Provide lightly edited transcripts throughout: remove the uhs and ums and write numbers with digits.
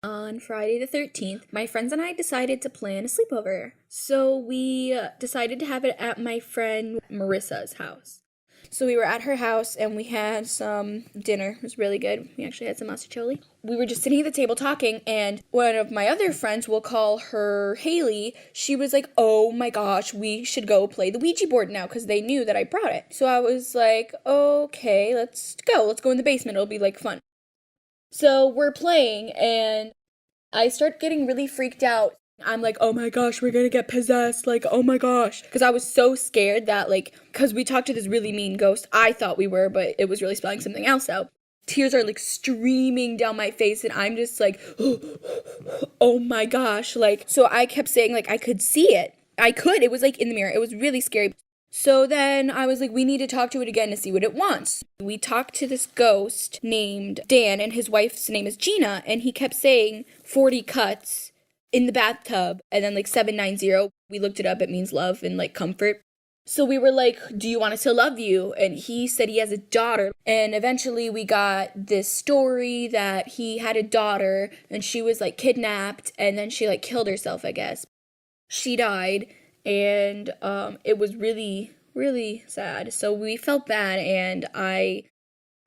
On Friday the 13th, my friends and I decided to plan a sleepover. So we decided to have it at my friend Marissa's house. So we were at her house and we had some dinner. It was really good. We actually had some masticholi. We were just sitting at the table talking, and one of my other friends, we'll call her Haley, she was like, oh my gosh, we should go play the Ouija board now, because they knew that I brought it. So I was like, okay, let's go. Let's go in the basement. It'll be like fun. So we're playing, and I start getting really freaked out. I'm like, oh my gosh, we're gonna get possessed. Like, oh my gosh. Because I was so scared that, like, because we talked to this really mean ghost. I thought we were, but it was really spelling something else out. Tears are like streaming down my face, and I'm just like, oh my gosh. Like, so I kept saying, like, I could see it. It was like in the mirror. It was really scary. So then I was like, we need to talk to it again to see what it wants. We talked to this ghost named Dan, and his wife's name is Gina, and he kept saying 40 cuts in the bathtub, and then like 790. We looked it up, it means love and like comfort. So we were like, do you want us to love you? And he said he has a daughter. And eventually we got this story that he had a daughter and she was like kidnapped, and then she like killed herself, I guess. She died, and it was really, really sad. So we felt bad, and I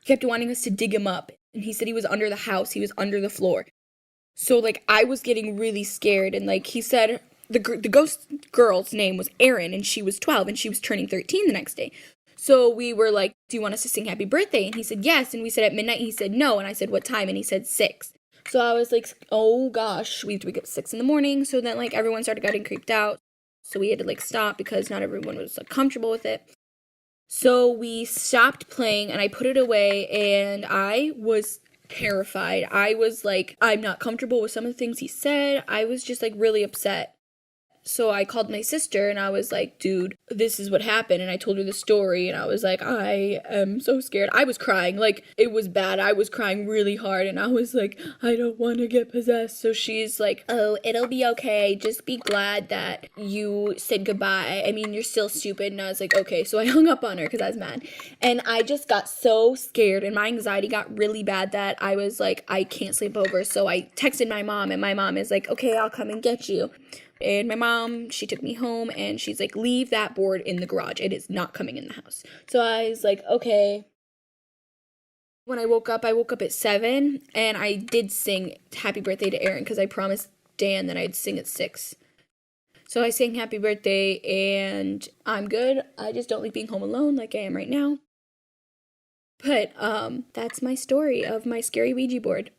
kept wanting us to dig him up. And he said he was under the house, he was under the floor. So, like, I was getting really scared, and, like, he said the ghost girl's name was Erin, and she was 12, and she was turning 13 the next day. So we were like, do you want us to sing happy birthday? And he said, yes. And we said at midnight, and he said, no. And I said, what time? And he said, 6. So I was like, oh gosh, we have to wake up 6 in the morning. So then, like, everyone started getting creeped out. So we had to, like, stop because not everyone was like, comfortable with it. So we stopped playing, and I put it away, and I was terrified. I was like, I'm not comfortable with some of the things he said. I was just like really upset. So I called my sister and I was like, dude, this is what happened. And I told her the story, and I was like, I am so scared. I was crying. Like, it was bad. I was crying really hard, and I was like, I don't want to get possessed. So she's like, oh, it'll be okay. Just be glad that you said goodbye. I mean, you're still stupid. And I was like, okay. So I hung up on her because I was mad. And I just got so scared, and my anxiety got really bad that I was like, I can't sleep over. So I texted my mom, and my mom is like, okay, I'll come and get you. And my mom, she took me home, and she's like, leave that board in the garage. It is not coming in the house. So I was like, okay. When I woke up at 7, and I did sing happy birthday to Erin because I promised Dan that I'd sing at 6. So I sang happy birthday, and I'm good. I just don't like being home alone like I am right now. But that's my story of my scary Ouija board.